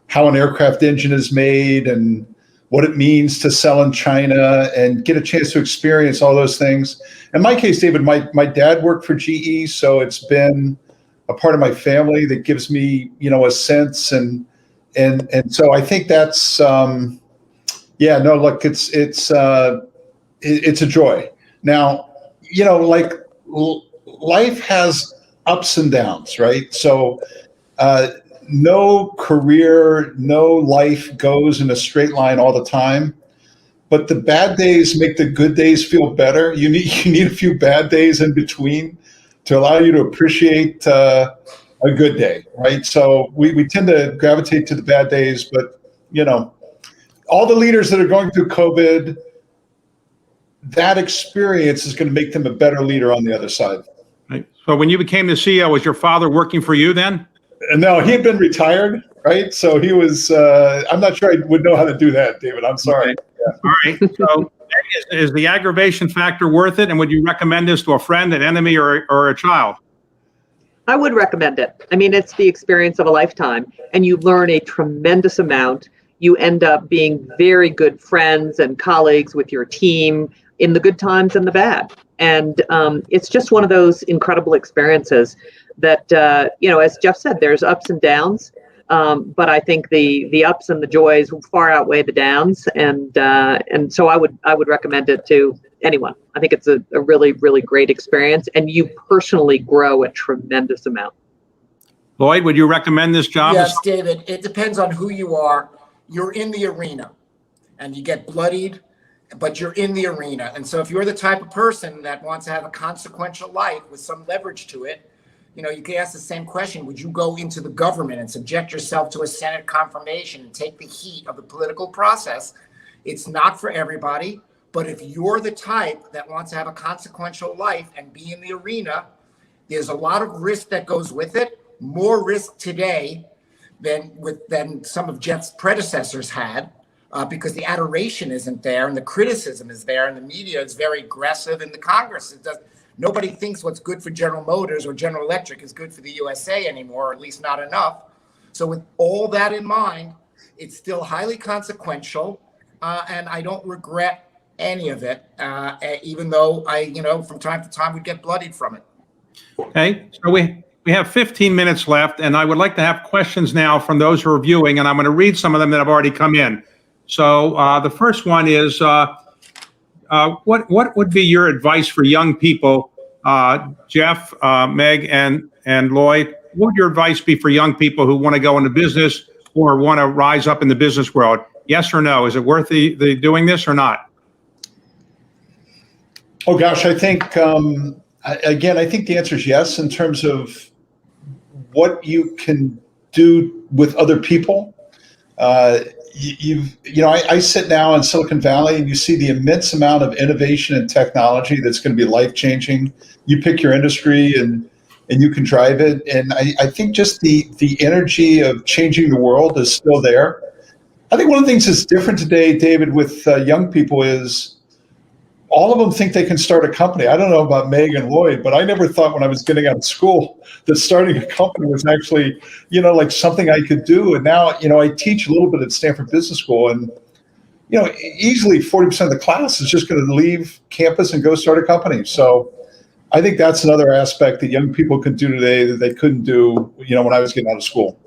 how an aircraft engine is made and what it means to sell in China, and get a chance to experience all those things. In my case, David, my dad worked for GE, so it's been a part of my family that gives me, a sense. And so I think that's, look, it's a joy. Now, life has ups and downs, right? So no career, no life goes in a straight line all the time. But the bad days make the good days feel better. You need a few bad days in between to allow you to appreciate a good day, right? So we tend to gravitate to the bad days, but all the leaders that are going through COVID, that experience is going to make them a better leader on the other side. Right. So when you became the CEO, was your father working for you then? No, he had been retired, right? So he was, I'm not sure I would know how to do that, David. I'm sorry. Okay. Yeah. All right. So is the aggravation factor worth it? And would you recommend this to a friend, an enemy, or a child? I would recommend it. I mean, it's the experience of a lifetime, and you learn a tremendous amount. You end up being very good friends and colleagues with your team in the good times and the bad. And it's just one of those incredible experiences that, as Jeff said, there's ups and downs. But I think the ups and the joys far outweigh the downs. And so I would recommend it to anyone. I think it's a really, really great experience. And you personally grow a tremendous amount. Lloyd, would you recommend this job? Yes, David, it depends on who you are. You're in the arena and you get bloodied, but you're in the arena. And so if you're the type of person that wants to have a consequential life with some leverage to it, you can ask the same question. Would you go into the government and subject yourself to a Senate confirmation and take the heat of the political process? It's not for everybody, but if you're the type that wants to have a consequential life and be in the arena, there's a lot of risk that goes with it, more risk today than some of Jeff's predecessors had, because the adoration isn't there and the criticism is there and the media is very aggressive and the Congress nobody thinks what's good for General Motors or General Electric is good for the USA anymore, or at least not enough. So with all that in mind, it's still highly consequential, and I don't regret any of it, even though from time to time we'd get bloodied from it. Okay, so we have 15 minutes left, and I would like to have questions now from those who are viewing, and I'm going to read some of them that have already come in. So the first one is, what would be your advice for young people, Jeff, Meg, and Lloyd? What would your advice be for young people who want to go into business or want to rise up in the business world? Yes or no? Is it worth the doing this or not? Oh gosh, I think I think the answer is yes, in terms of what you can do with other people. I sit now in Silicon Valley and you see the immense amount of innovation and technology that's going to be life-changing. You pick your industry and you can drive it. And I think just the energy of changing the world is still there. I think one of the things that's different today, David, with young people is all of them think they can start a company. I don't know about Meg and Lloyd, but I never thought when I was getting out of school that starting a company was actually, like something I could do. And now, I teach a little bit at Stanford Business School, and, easily 40% of the class is just going to leave campus and go start a company. So I think that's another aspect that young people can do today that they couldn't do, when I was getting out of school.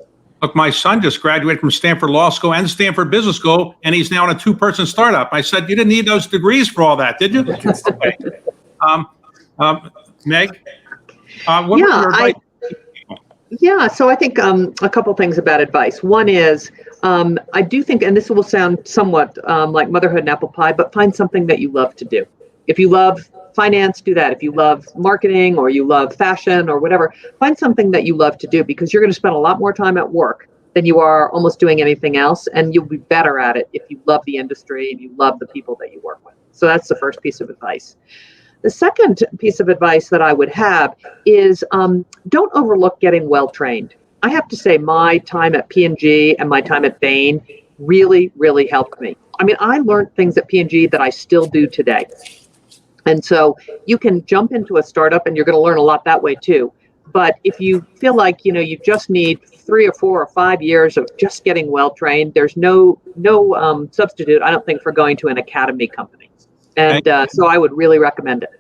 Look, my son just graduated from Stanford Law School and Stanford Business School, and he's now in a 2-person startup. I said, you didn't need those degrees for all that, did you? Meg? What was your advice? So I think a couple things about advice. One is, I do think, and this will sound somewhat like motherhood and apple pie, but find something that you love to do. If you love finance, do that. If you love marketing or you love fashion or whatever, find something that you love to do, because you're going to spend a lot more time at work than you are almost doing anything else. And you'll be better at it if you love the industry and you love the people that you work with. So that's the first piece of advice. The second piece of advice that I would have is don't overlook getting well trained. I have to say my time at P&G and my time at Bain really, really helped me. I mean, I learned things at P&G that I still do today. And so you can jump into a startup and you're going to learn a lot that way too. But if you feel like, you just need 3 or 4 or 5 years of just getting well trained, there's no substitute, I don't think, for going to an academy company. And so I would really recommend it.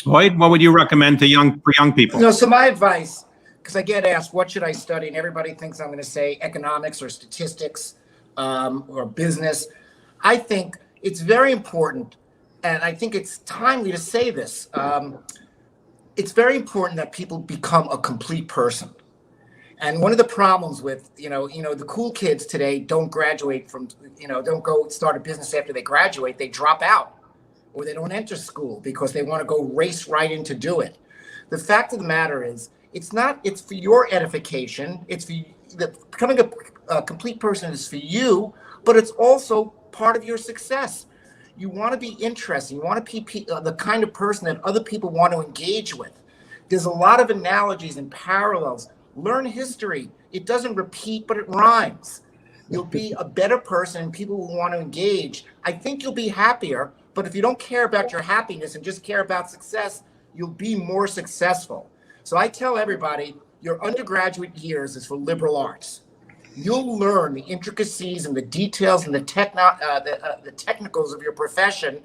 Lloyd, what would you recommend to young people? So my advice because I get asked, what should I study? And everybody thinks I'm going to say economics or statistics or business. I think it's very important, and I think it's timely to say this. It's very important that people become a complete person. And one of the problems with, the cool kids today don't graduate from, don't go start a business after they graduate. They drop out or they don't enter school because they want to go race right in to do it. The fact of the matter is, it's for your edification. It's for becoming a complete person is for you, but it's also part of your success. You want to be interesting. You want to be the kind of person that other people want to engage with. There's a lot of analogies and parallels. Learn history. It doesn't repeat, but it rhymes. You'll be a better person, and people will want to engage. I think you'll be happier, but if you don't care about your happiness and just care about success, you'll be more successful. So I tell everybody, your undergraduate years is for liberal arts. You'll learn the intricacies and the details and the technicals of your profession,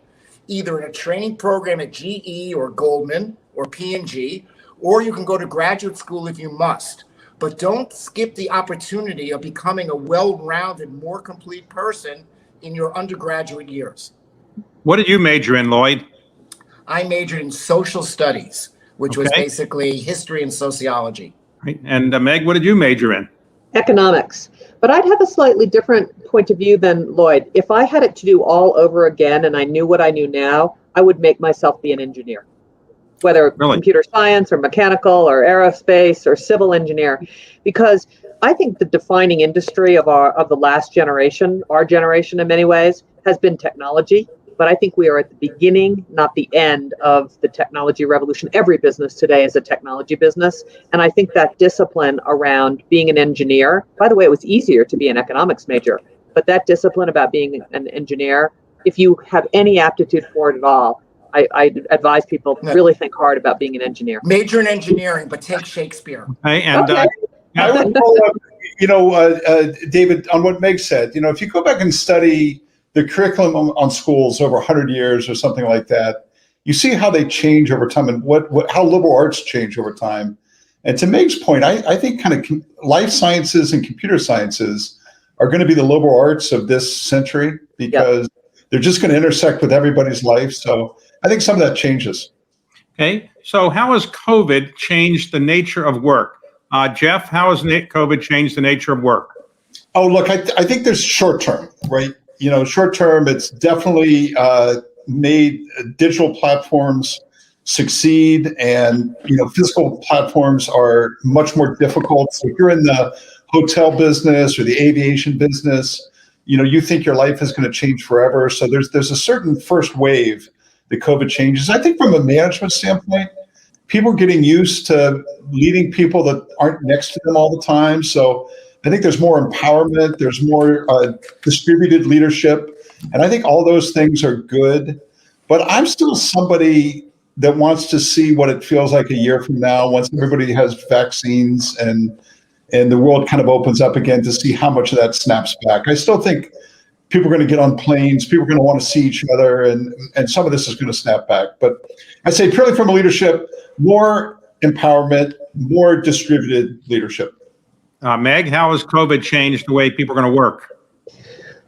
either in a training program at GE or Goldman or P&G, or you can go to graduate school if you must. But don't skip the opportunity of becoming a well-rounded, more complete person in your undergraduate years. What did you major in, Lloyd? I majored in social studies, which was basically history and sociology. Right. And Meg, what did you major in? Economics. But I'd have a slightly different point of view than Lloyd. If I had it to do all over again and I knew what I knew now, I would make myself be an engineer, whether computer science or mechanical or aerospace or civil engineer, because I think the defining industry of the last generation, our generation in many ways, has been technology. But I think we are at the beginning, not the end of the technology revolution. Every business today is a technology business. And I think that discipline around being an engineer, by the way, it was easier to be an economics major, but that discipline about being an engineer, if you have any aptitude for it at all, I advise people really think hard about being an engineer. Major in engineering, but take Shakespeare. Okay, and I would follow up, David, on what Meg said. If you go back and study the curriculum on schools over 100 years or something like that, you see how they change over time and how liberal arts change over time. And to Meg's point, I think kind of life sciences and computer sciences are going to be the liberal arts of this century because they're just going to intersect with everybody's life. So I think some of that changes. Okay, so how has COVID changed the nature of work? Jeff, how has COVID changed the nature of work? Oh, look, I think there's short term, right? Short term, it's definitely made digital platforms succeed, and physical platforms are much more difficult. So if you're in the hotel business or the aviation business, you think your life is going to change forever. So there's a certain first wave that COVID changes. I think from a management standpoint, people are getting used to leading people that aren't next to them all the time. So I think there's more empowerment, there's more distributed leadership, and I think all those things are good. But I'm still somebody that wants to see what it feels like a year from now, once everybody has vaccines and the world kind of opens up again, to see how much of that snaps back. I still think people are going to get on planes, people are going to want to see each other, and some of this is going to snap back. But I say purely from a leadership, more empowerment, more distributed leadership. Meg, how has COVID changed the way people are going to work?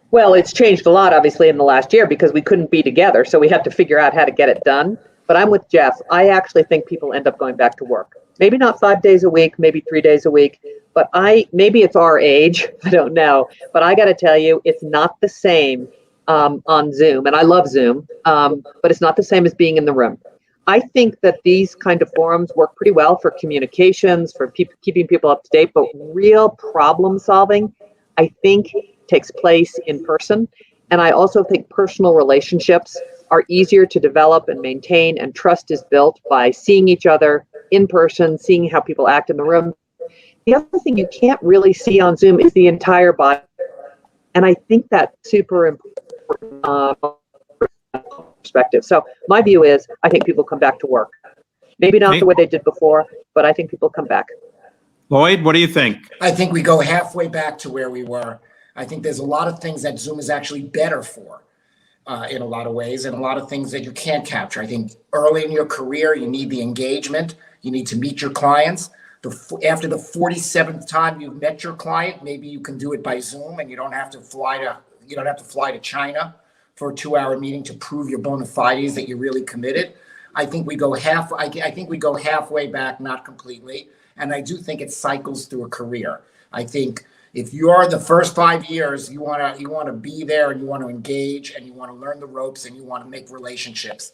Well, it's changed a lot, obviously, in the last year because we couldn't be together. So we had to figure out how to get it done. But I'm with Jeff. I actually think people end up going back to work. Maybe not 5 days a week, maybe 3 days a week. But maybe it's our age. I don't know. But I got to tell you, it's not the same on Zoom. And I love Zoom, but it's not the same as being in the room. I think that these kind of forums work pretty well for communications, for keeping people up to date, but real problem solving, I think, takes place in person. And I also think personal relationships are easier to develop and maintain, and trust is built by seeing each other in person, seeing how people act in the room. The other thing you can't really see on Zoom is the entire body. And I think that's super important. Perspective. So my view is I think people come back to work. Maybe not the way they did before, but I think people come back. Lloyd, what do you think? I think we go halfway back to where we were. I think there's a lot of things that Zoom is actually better for in a lot of ways, and a lot of things that you can't capture. I think early in your career, you need the engagement. You need to meet your clients. after the 47th time you've met your client, maybe you can do it by Zoom, and you don't have to fly to China for a 2-hour meeting to prove your bona fides that you're really committed. I think we go halfway back, not completely, and I do think it cycles through a career. I think if you are the first 5 years, you want to be there, and you want to engage, and you want to learn the ropes, and you want to make relationships.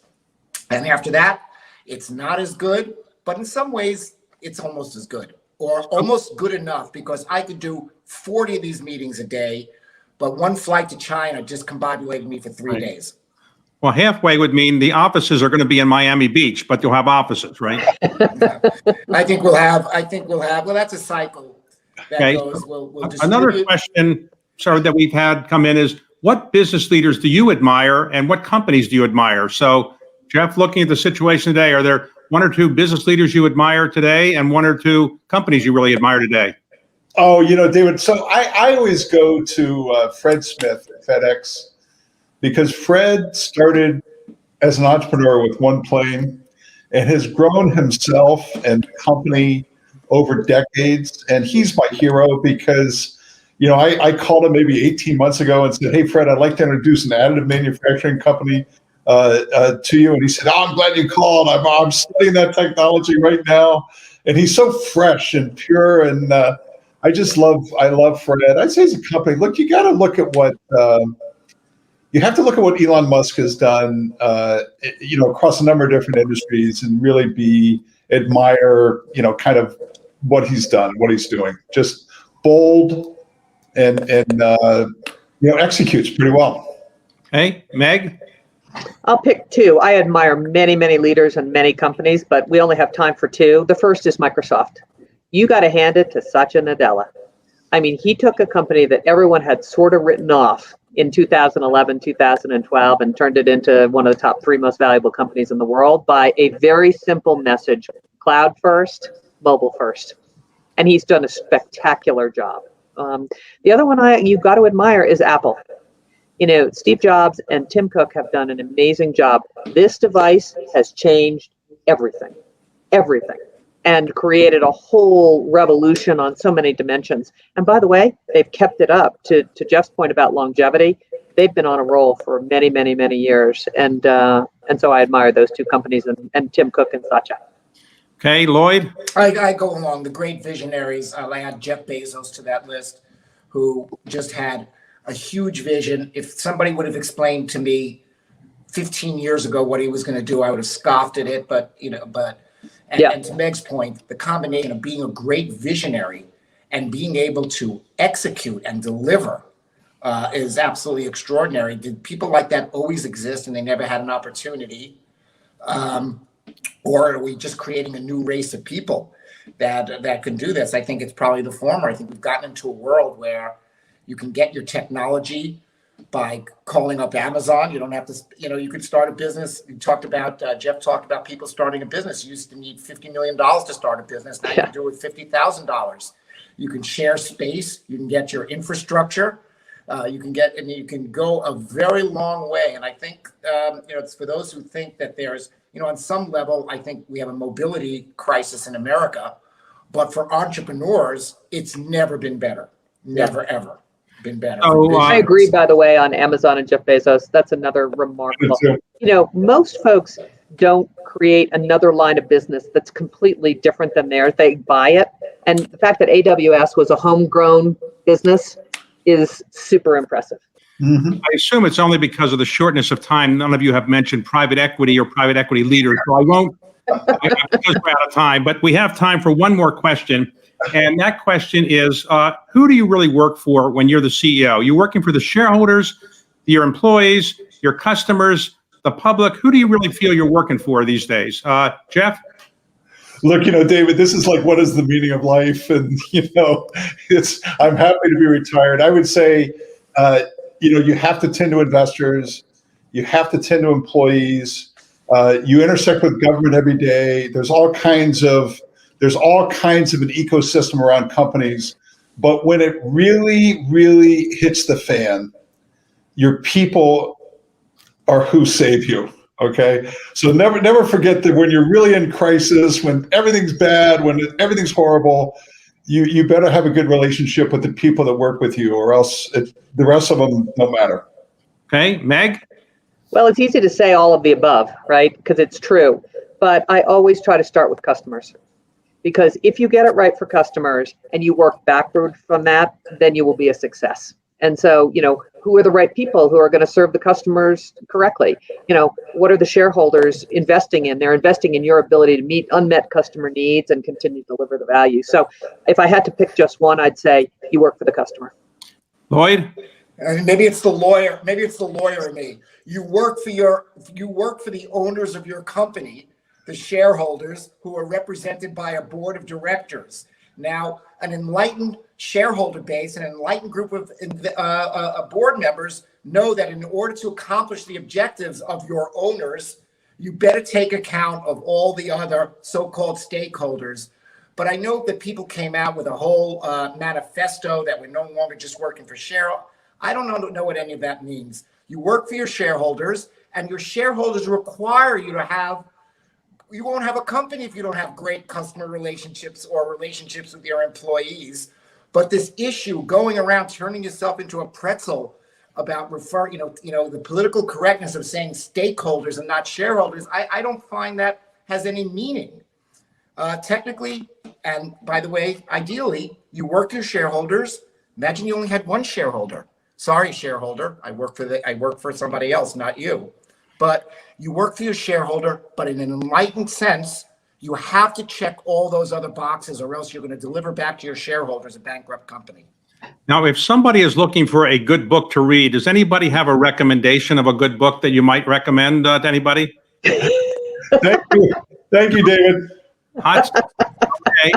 And after that, it's not as good, but in some ways, it's almost as good, or almost good enough, because I could do 40 of these meetings a day, but one flight to China just combobulated me for 3 days. Well, halfway would mean the offices are going to be in Miami Beach, but you'll have offices, right? I think we'll have, well, that's a cycle that Okay. goes, we'll Another question, sorry, that we've had come in is, what business leaders do you admire and what companies do you admire? So, Jeff, looking at the situation today, are there 1 or 2 business leaders you admire today and 1 or 2 companies you really admire today? Oh, David, so I always go to Fred Smith at FedEx, because Fred started as an entrepreneur with one plane and has grown himself and the company over decades. And he's my hero because, I called him maybe 18 months ago and said, "Hey, Fred, I'd like to introduce an additive manufacturing company to you." And he said, "Oh, I'm glad you called. I'm studying that technology right now." And he's so fresh and pure. And I love Fred. I'd say as a company, look, you got to look at what, you have to look at what Elon Musk has done, across a number of different industries, and really admire, kind of what he's done, what he's doing. Just bold and executes pretty well. Hey, Meg? I'll pick 2. I admire many, many leaders and many companies, but we only have time for 2. The first is Microsoft. You got to hand it to Satya Nadella. I mean, he took a company that everyone had sort of written off in 2011, 2012, and turned it into one of the top 3 most valuable companies in the world by a very simple message: cloud first, mobile first. And he's done a spectacular job. The other one you've got to admire is Apple. Steve Jobs and Tim Cook have done an amazing job. This device has changed everything, and created a whole revolution on so many dimensions. And by the way, they've kept it up. To Jeff's point about longevity, they've been on a roll for many, many, many years. And so I admire those 2 companies and Tim Cook and Satya. Okay, Lloyd? I go along the great visionaries. I add Jeff Bezos to that list, who just had a huge vision. If somebody would have explained to me 15 years ago what he was going to do, I would have scoffed at it. And to Meg's point, the combination of being a great visionary and being able to execute and deliver is absolutely extraordinary. Did people like that always exist and they never had an opportunity? Or are we just creating a new race of people that can do this? I think it's probably the former. I think we've gotten into a world where you can get your technology by calling up Amazon. You don't have to, you could start a business. Jeff talked about people starting a business. You used to need $50 million to start a business. Now you can do it with $50,000. You can share space. You can get your infrastructure. You can go a very long way. And I think, it's for those who think that there's, on some level, I think we have a mobility crisis in America, but for entrepreneurs, it's never been better. Never, ever been better. I agree, by the way, on Amazon and Jeff Bezos. That's another remarkable. Most folks don't create another line of business that's completely different than theirs. They buy it. And the fact that AWS was a homegrown business is super impressive. Mm-hmm. I assume it's only because of the shortness of time. None of you have mentioned private equity or private equity leaders, so I won't, because we're out of time. But we have time for one more question. And that question is, who do you really work for when you're the CEO? You're working for the shareholders, your employees, your customers, the public. Who do you really feel you're working for these days? Jeff? Look, David, this is like, what is the meaning of life? And, I'm happy to be retired. I would say, you have to tend to investors. You have to tend to employees. You intersect with government every day. There's all kinds of an ecosystem around companies. But when it really, really hits the fan, your people are who save you. Okay, so never forget that when you're really in crisis, when everything's bad, when everything's horrible, you better have a good relationship with the people that work with you, or else the rest of them don't matter. Okay, Meg? Well, it's easy to say all of the above, right? Because it's true. But I always try to start with customers. Because if you get it right for customers and you work backward from that, then you will be a success. And so, who are the right people who are going to serve the customers correctly? What are the shareholders investing in? They're investing in your ability to meet unmet customer needs and continue to deliver the value. So if I had to pick just one, I'd say you work for the customer. Lloyd? And maybe it's the lawyer. Maybe it's the lawyer in me. You work for the owners of your company, the shareholders, who are represented by a board of directors. Now, an enlightened shareholder base, an enlightened group of board members know that in order to accomplish the objectives of your owners, you better take account of all the other so-called stakeholders. But I know that people came out with a whole manifesto that we're no longer just working for shareholders. I don't know what any of that means. You work for your shareholders, and your shareholders require you to have. You won't have a company if you don't have great customer relationships or relationships with your employees. But this issue going around turning yourself into a pretzel about the political correctness of saying stakeholders and not shareholders, I don't find that has any meaning. Technically, and by the way, ideally, you work for your shareholders. Imagine you only had one shareholder. Sorry, shareholder, I work for somebody else, not you. But you work for your shareholder, but in an enlightened sense, you have to check all those other boxes, or else you're going to deliver back to your shareholders a bankrupt company. Now, if somebody is looking for a good book to read, does anybody have a recommendation of a good book that you might recommend to anybody? Thank you, David. Okay.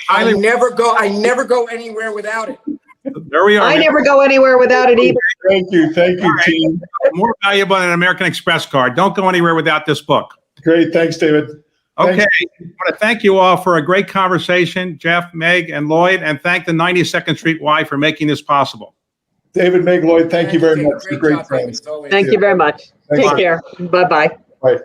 I never go anywhere without it. There we are. I never go anywhere without it either. Thank you, team. More valuable than an American Express card. Don't go anywhere without this book. Great, thanks, David. Okay, Thanks. I want to thank you all for a great conversation, Jeff, Meg, and Lloyd, and thank the 92nd Street Y for making this possible. David, Meg, Lloyd, thank you very much. Great job, friends. David, as always. Thank you very much. Thanks. Take care. Bye-bye. Bye.